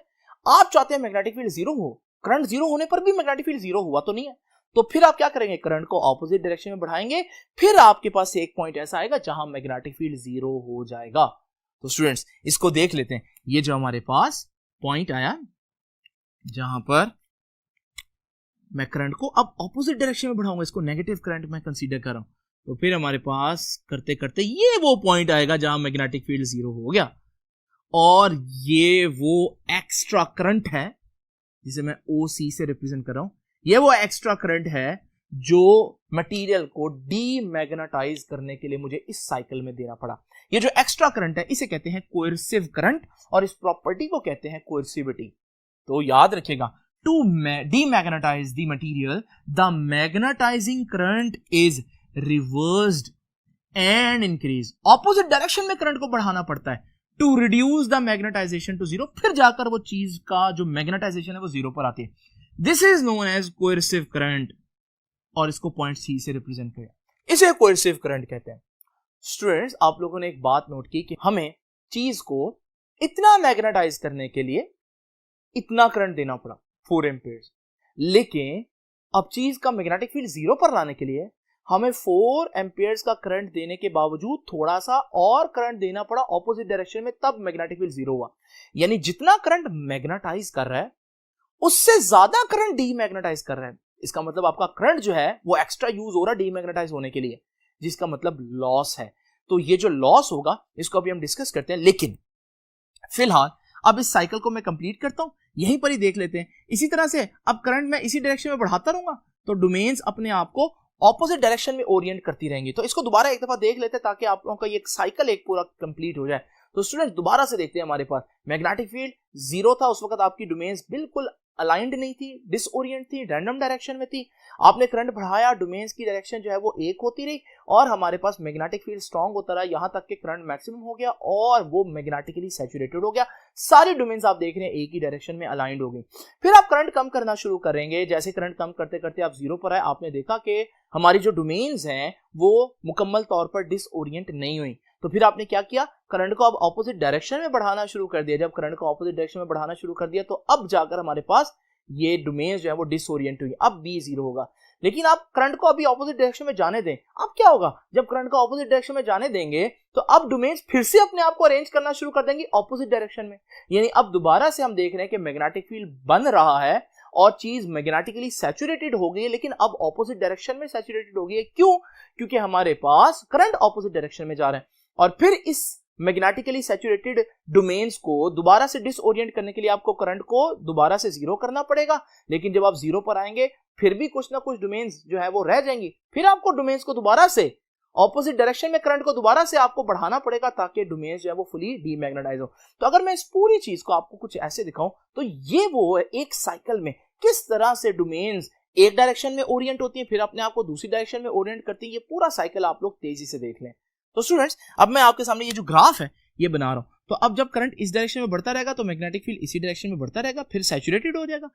आप चाहते हैं मैग्नेटिक फील्ड 0 हो, करंट 0 होने पर भी मैग्नेटिक फील्ड 0 हुआ तो नहीं है, तो फिर आप क्या करेंगे, करंट को ऑपोजिट डायरेक्शन में बढ़ाएंगे। फिर आपके पास एक पॉइंट ऐसा आएगा जहां मैग्नेटिक फील्ड 0 हो जाएगा। तो स्टूडेंट्स, इसको देख लेते हैं। ये जो हमारे पास पॉइंट आया जहां पर मैं करंट को अब ऑपोजिट डायरेक्शन में बढ़ाऊंगा, इसको नेगेटिव करंट मैं कंसीडर कर रहा हूं, तो फिर हमारे पास करते करते ये वो पॉइंट आएगा जहां मैग्नेटिक फील्ड 0 हो गया और ये वो एक्स्ट्रा करंट है जिसे मैं OC से रिप्रेजेंट कर रहा हूं। ये वो एक्स्ट्रा करंट है जो मटेरियल को डीमैग्नेटाइज करने के लिए मुझे इस साइकिल में देना पड़ा। ये जो एक्स्ट्रा करंट है इसे कहते हैं कोएर्सिव करंट और इस प्रॉपर्टी को कहते हैं कोएर्सिविटी। तो याद रखिएगा, to demagnetize the material the magnetizing current is reversed and increase. Opposite direction में करंट को बढ़ाना पड़ता है to reduce the magnetization to 0, फिर जाकर वो चीज का जो मैग्नेटाइजेशन है वो 0 पर आती है। This is known as coercive current और इसको पॉइंट C से रिप्रेजेंट किया, इसे कोएर्सिव करंट कहते हैं। स्टूडेंट्स, आप लोगों ने एक बात नोट की कि हमें चीज को इतना मैग्नेटाइज करने के लिए इतना करंट देना पड़ा 4 एम्पियर्स, लेकिन अब चीज का मैग्नेटिक फील्ड 0 पर लाने के लिए हमें 4 एम्पियर्स का करंट देने के बावजूद थोड़ा सा और करंट देना पड़ा ऑपोजिट डायरेक्शन में, तब मैग्नेटिक फील्ड 0 हुआ। यानी जितना करंट मैग्नेटाइज कर रहा है उससे ज्यादा करंट डीमैग्नेटाइज कर रहा है। इसका मतलब आपका करंट जो है वो एक्स्ट्रा यूज हो रहा है डीमैग्नेटाइज होने के लिए, जिसका मतलब लॉस है। तो ये जो लॉस होगा इसको अभी हम डिस्कस करते हैं, लेकिन फिलहाल अब इस साइकिल को मैं कंप्लीट करता हूं, यहीं पर ही देख लेते हैं। इसी तरह से अब करंट मैं इसी डायरेक्शन में बढ़ाता रहूंगा तो डोमेन्स अपने आप को ऑपोजिट डायरेक्शन में ओरिएंट करती रहेंगी। तो इसको दोबारा एक दफा देख लेते हैं ताकि आप लोगों का ये साइकिल एक पूरा कंप्लीट हो जाए। तो स्टूडेंट, दोबारा से देखते हैं, हमारे पास मैग्नेटिक फील्ड 0 था, उस वक्त आपकी डोमेन्स बिल्कुल अलाइंड नहीं थी, डिसओरिएंट थी, रैंडम डायरेक्शन में थी। आपने करंट बढ़ाया, डोमेन्स की डायरेक्शन जो है वो एक होती रही और हमारे पास मैग्नेटिक फील्ड स्ट्रांग होता रहा, यहां तक कि करंट मैक्सिमम हो गया और वो मैग्नेटिकली सैचुरेटेड हो गया। सारी डोमेन्स आप देख रहे हैं एक ही डायरेक्शन में अलाइंड हो गई। फिर आप करंट कम करना शुरू करेंगे। जैसे करंट कम करते करते आप 0 पर आए, आपने देखा कि हमारी जो डोमेन्स हैं वो मुकम्मल तौर पर डिसओरिएंट नहीं हुई। तो फिर आपने क्या किया, करंट को अब ऑपोजिट डायरेक्शन में बढ़ाना शुरू कर दिया। जब करंट को ऑपोजिट डायरेक्शन में बढ़ाना शुरू कर दिया तो अब जाकर हमारे पास ये डोमेन्स जो है वो डिसओरिएंट हुई, अब भी 0 होगा। लेकिन आप करंट को अभी ऑपोजिट डायरेक्शन में जाने दें। अब क्या होगा, जब करंट को ऑपोजिट डायरेक्शन में जाने देंगे तो अब डोमेन्स फिर से अपने आप को अरेंज करना शुरू कर देंगे ऑपोजिट डायरेक्शन में। यानी अब दोबारा से हम देख रहे हैं कि मैग्नेटिक फील्ड बन रहा है और चीज मैग्नेटिकली सैचुरेटेड हो गई है, लेकिन अब ऑपोजिट डायरेक्शन में सैचुरेटेड हो गई है। क्यों? क्योंकि हमारे पास करंट ऑपोजिट डायरेक्शन में जा रहे हैं। और फिर इस मैग्नेटिकली सैचुरेटेड डोमेन्स को दोबारा से डिसओरिएंट करने के लिए आपको करंट को दोबारा से जीरो करना पड़ेगा। लेकिन जब आप जीरो पर आएंगे फिर भी कुछ ना कुछ डोमेन्स जो है वो रह जाएंगी, फिर आपको डोमेन्स को दोबारा से ऑपोजिट डायरेक्शन में करंट को दोबारा से आपको बढ़ाना पड़ेगा ताकि डोमेन्स जो है वो फुली डीमैग्नेटाइज हो। तो अगर मैं इस पूरी चीज को आपको कुछ ऐसे दिखाऊं तो ये वो है एक साइकिल में किस तरह से डोमेन्स एक डायरेक्शन में ओरिएंट होती है, फिर अपने आप को दूसरी डायरेक्शन में ओरिएंट करती है। ये पूरा साइकिल आप लोग तेजी से देख लें। तो स्टूडेंट्स, अब मैं आपके सामने ये जो ग्राफ है ये बना रहा हूं। तो अब जब करंट इस डायरेक्शन में बढ़ता रहेगा तो मैग्नेटिक फील्ड इसी डायरेक्शन में बढ़ता रहेगा, फिर सैचुरेटेड हो जाएगा।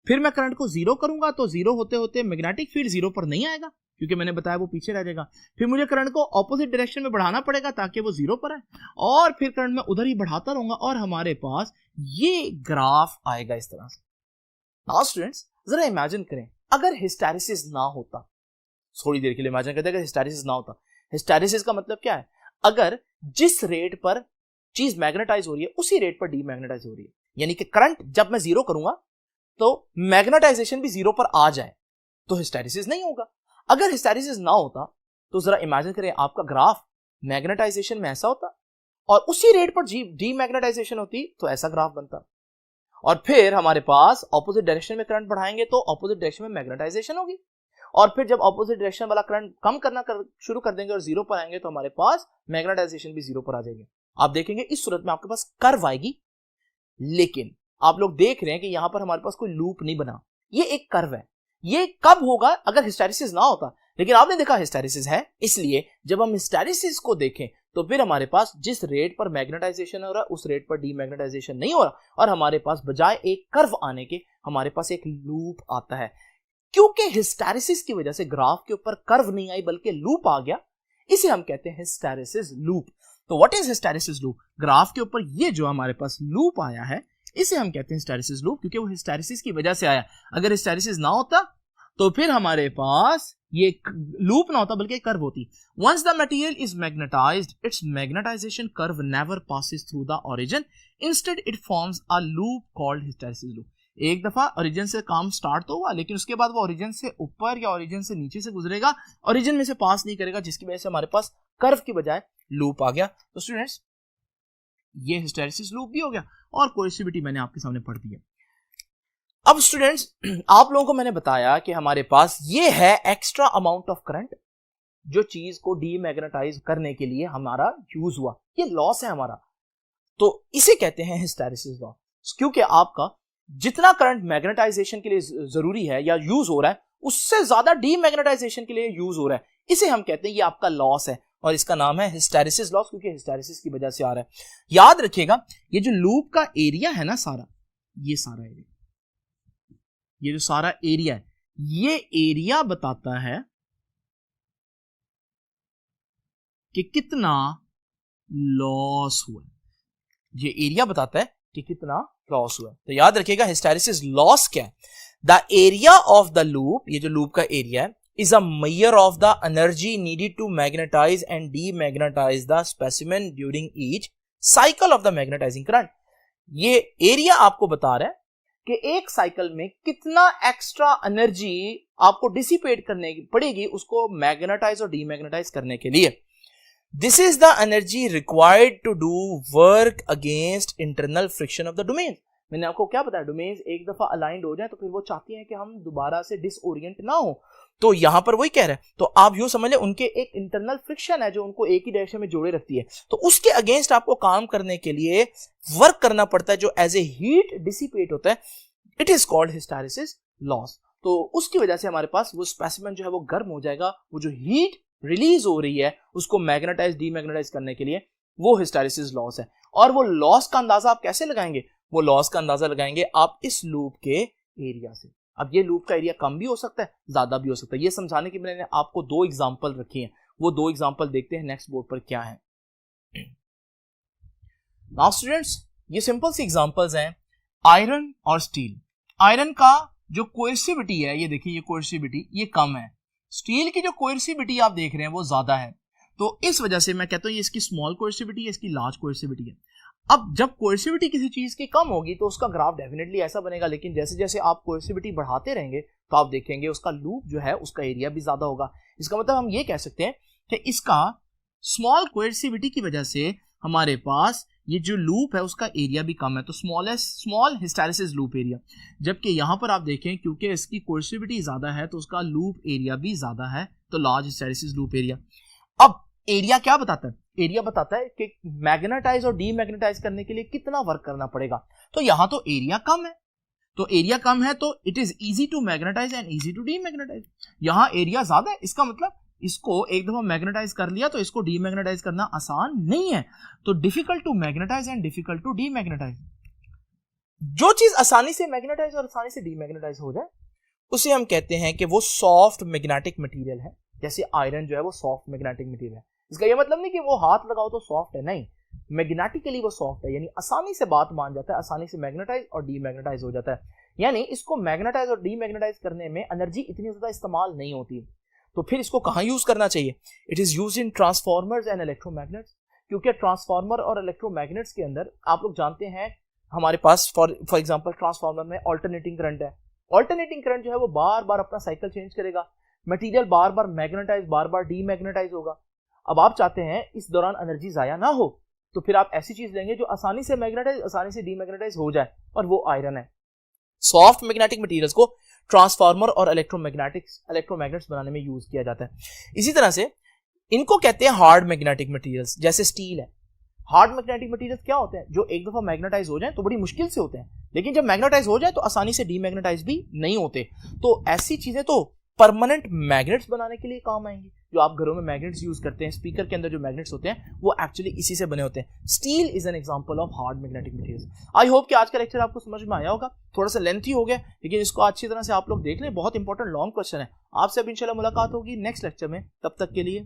फिर मैं करंट को जीरो करूंगा तो जीरो होते होते मैग्नेटिक फील्ड जीरो पर नहीं आएगा क्योंकि मैंने बताया वो पीछे रह जाएगा। फिर मुझे करंट को ऑपोजिट डायरेक्शन में बढ़ाना पड़ेगा ताकि वो जीरो पर आए, और फिर करंट में उधर ही बढ़ाता रहूंगा और हमारे पास ये ग्राफ आएगा इस तरह से। नाउ स्टूडेंट्स, जरा इमेजिन करें अगर हिस्टैरिसीस ना होता। थोड़ी देर के लिए इमेजिन करते हैं अगर हिस्टैरिसीस ना होता। हिस्टैरिसीस का मतलब क्या है? अगर जिस रेट पर चीज मैग्नेटाइज हो रही है उसी रेट पर डीमैग्नेटाइज हो रही है, यानी कि करंट जब मैं जीरो करूंगा तो मैग्नेटाइजेशन भी जीरो पर आ जाए तो हिस्टैरिसीस नहीं होगा। अगर हिस्टैरिसीस ना होता तो जरा इमेजिन करें आपका ग्राफ मैग्नेटाइजेशन में ऐसा होता और उसी रेट पर डीमैग्नेटाइजेशन होती तो ऐसा ग्राफ बनता। और फिर हमारे पास ऑपोजिट डायरेक्शन में करंट बढ़ाएंगे तो ऑपोजिट डायरेक्शन में मैग्नेटाइजेशन होगी, और फिर जब ऑपोजिट डायरेक्शन वाला करंट कम करना शुरू कर देंगे और जीरो पर आएंगे तो हमारे पास मैग्नेटाइजेशन भी जीरो पर आ जाएगी। आप देखेंगे इस सूरत में आपके पास कर्व आएगी, लेकिन आप लोग देख रहे हैं कि यहां पर हमारे पास कोई लूप नहीं बना, ये एक कर्व है। ये कब होगा? अगर हिस्टैरिसीस ना होता। लेकिन आपने देखा हिस्टैरिसीस है, इसलिए जब हम हिस्टैरिसीस को देखें तो फिर हमारे पास जिस रेट पर मैग्नेटाइजेशन हो रहा है उस रेट पर डीमैग्नेटाइजेशन नहीं हो रहा, और हमारे पास बजाय एक कर्व आने के हमारे पास एक लूप आता है। क्योंकि हिस्टैरिसीस की वजह से ग्राफ के ऊपर कर्व नहीं आई बल्कि लूप आ गया, इसे हम कहते हैं हिस्टैरिसीस लूप। तो what is hysteresis loop? Graph के ऊपर ये जो हमारे पास लूप आया है इसे हम कहते हैं हिस्टैरिसीस लूप, क्योंकि वो हिस्टैरिसीस की वजह से आया। अगर हिस्टैरिसीस ना होता तो फिर हमारे पास ये लूप ना होता बल्कि कर्व होती। Once the material is magnetized, its magnetization curve never passes through the origin, instead it forms a loop called hysteresis loop. एक दफा ओरिजिन से काम स्टार्ट तो हुआ, लेकिन उसके बाद वो ओरिजिन से ऊपर या ओरिजिन से नीचे से गुजरेगा, ओरिजिन में से पास नहीं करेगा, जिसकी वजह से हमारे पास कर्व की बजाय लूप आ गया। तो स्टूडेंट्स, ये हिस्टैरिसीस लूप भी हो गया और कोएर्सिविटी मैंने आपके सामने पढ़ दी है। अब स्टूडेंट्स, आप लोगों को मैंने बताया कि हमारे पास ये है एक्स्ट्रा अमाउंट ऑफ करंट जो चीज को डीमैग्नेटाइज करने के लिए हमारा यूज हुआ, ये लॉस है हमारा। तो इसे कहते हैं हिस्टैरिसीस लॉस, क्योंकि आपका जितना करंट मैग्नेटाइजेशन के लिए जरूरी है या यूज हो रहा है उससे ज्यादा डीमैग्नेटाइजेशन के लिए यूज हो रहा है, इसे हम कहते हैं ये आपका लॉस है, और इसका नाम है हिस्टैरिसीस लॉस, क्योंकि हिस्टैरिसीस की वजह से आ रहा है। याद रखिएगा, ये जो लूप का एरिया है ना, सारा ये सारा एरिया, ये जो सारा एरिया है, ये एरिया बताता है कि कितना लॉस हुआ। ये एरिया बताता है कि कितना लॉस हुआ। तो याद रखिएगा हिस्टैरिसीस लॉस क्या है? The area of the loop, ये जो लूप का एरिया है, is a measure of the energy needed to magnetize and demagnetize the specimen during each cycle of the magnetizing current। ये एरिया आपको बता रहा है कि एक साइकिल में कितना एक्स्ट्रा एनर्जी आपको डिसिपेट करने की पड़ेगी उसको मैग्नेटाइज और डीमैग्नेटाइज करने के लिए। This is the energy required to do work against internal friction of the domain. मैंने आपको क्या बताया, डोमेन्स एक दफा अलाइंड हो जाए तो फिर वो चाहती हैं कि हम दोबारा से डिसओरिएंट ना हो, तो यहां पर वही कह रहे हैं। तो आप यूं समझ लें उनके एक इंटरनल फ्रिक्शन है जो उनको एक ही डायरेक्शन में जोड़े रखती है, तो उसके अगेंस्ट आपको काम करने के लिए वर्क करना पड़ता है जो एज ए हीट डिसिपेट होता है। It is called hysteresis loss. तो उसकी वजह से हमारे पास वो स्पेसिमेन जो है वो गर्म हो जाएगा, वो जो हीट रिलीज हो रही है उसको मैग्नेटाइज डीमैग्नेटाइज करने के लिए, वो हिस्टैरिसीस लॉस है। और वो लॉस का अंदाजा आप कैसे लगाएंगे? वो लॉस का अंदाजा लगाएंगे आप इस लूप के एरिया से। अब ये लूप का एरिया कम भी हो सकता है, ज्यादा भी हो सकता है। ये समझाने के लिए मैंने आपको दो एग्जांपल रखी हैं, वो दो एग्जांपल देखते हैं नेक्स्ट बोर्ड पर क्या है। नाउ स्टूडेंट्स, ये सिंपल सी एग्जांपल्स हैं आयरन और स्टील। आयरन का जो कोएर्सिविटी है, ये देखिए, ये कोएर्सिविटी ये कम है। स्टील की जो कोएर्सिविटी आप देख रहे हैं वो ज्यादा है। तो इस वजह से मैं कहता हूं ये इसकी स्मॉल कोएर्सिविटी है, इसकी लार्ज कोएर्सिविटी है। अब जब कोएर्सिविटी किसी चीज की कम होगी तो उसका ग्राफ डेफिनेटली ऐसा बनेगा, लेकिन जैसे जैसे आप कोएर्सिविटी बढ़ाते रहेंगे तो आप देखेंगे उसका लूप जो है उसका एरिया भी ज्यादा होगा। इसका मतलब हम ये कह सकते हैं कि इसका स्मॉल कोएर्सिविटी की वजह से हमारे पास ये जो लूप है उसका एरिया भी कम है, तो स्मॉल हिस्टैरिसीस लूप एरिया। जबकि यहाँ पर आप देखें क्योंकि इसकी कोएर्सिविटी ज्यादा है तो उसका लूप एरिया भी ज्यादा है, तो लार्ज हिस्टैरिसीस लूप एरिया। अब एरिया क्या बताता है? एरिया बताता है कि मैग्नेटाइज और डीमैग्नेटाइज करने के लिए कितना वर्क करना पड़ेगा। तो यहाँ तो एरिया कम है, तो एरिया कम है तो it is easy to magnetize and easy to demagnetize. यहाँ एरिया ज्यादा है, इसका मतलब इसको एक दफा मैग्नेटाइज कर लिया तो इसको डीमैग्नेटाइज करना आसान नहीं है, तो difficult to magnetize and difficult to demagnetize. जो चीज आसानी से मैग्नेटाइज और आसानी से डीमैग्नेटाइज हो जाए उसे हम कहते हैं कि वो सॉफ्ट मैग्नेटिक मटेरियल है। जैसे आयरन जो है वो सॉफ्ट मैग्नेटिक मटेरियल है। इसका ये मतलब नहीं कि वो हाथ लगाओ तो सॉफ्ट है, नहीं, मैग्नेटिकली वो सॉफ्ट है, यानी आसानी से बात मान जाता है, आसानी से मैग्नेटाइज और डीमैग्नेटाइज हो जाता है। यानी इसको मैग्नेटाइज और डीमैग्नेटाइज करने में एनर्जी इतनी ज्यादा इस्तेमाल नहीं होती। तो फिर इसको कहां यूज करना चाहिए? It is used in transformers and electromagnets, क्योंकि ट्रांसफॉर्मर और इलेक्ट्रोमैग्नेट्स के अंदर आप लोग जानते हैं हमारे पास फॉर एग्जांपल ट्रांसफॉर्मर में ऑल्टरनेटिंग करंट है। ऑल्टरनेटिंग करंट जो है वो बार बार अपना साइकिल चेंज करेगा, मटेरियल बार बार मैग्नेटाइज बार बार डीमैग्नेटाइज होगा। अब आप चाहते हैं इस दौरान एनर्जी जाया ना हो, तो फिर आप ऐसी चीज लेंगे जो आसानी से मैग्नेटाइज आसानी से डीमैग्नेटाइज हो जाए, और वो आयरन है। सॉफ्ट मैग्नेटिक मटेरियल्स को ट्रांसफार्मर और इलेक्ट्रोमैग्नेट्स बनाने में यूज किया जाता है। इसी तरह से इनको कहते हैं हार्ड मैग्नेटिक मटेरियल्स, जैसे स्टील है। हार्ड मैग्नेटिक मटेरियल्स क्या होते हैं? जो एक दफा मैग्नेटाइज हो जाए तो बड़ी मुश्किल से होते हैं, लेकिन जब मैग्नेटाइज हो जाए तो आसानी से डीमैग्नेटाइज भी नहीं होते। तो ऐसी चीजें तो परमानेंट मैग्नेट्स बनाने के लिए काम आएंगी। जो आप घरों में मैग्नेट्स यूज करते हैं, स्पीकर के अंदर जो मैग्नेट्स होते हैं वो एक्चुअली इसी से बने होते हैं। Steel is an example of hard magnetic materials. I hope कि आज का लेक्चर आपको समझ में आया होगा। थोड़ा सा लेंथी हो गया, लेकिन इसको अच्छी तरह से आप लोग देख लें, बहुत इंपॉर्टेंट लॉन्ग क्वेश्चन है। आपसे अब इंशाल्लाह मुलाकात होगी नेक्स्ट लेक्चर में, तब तक के लिए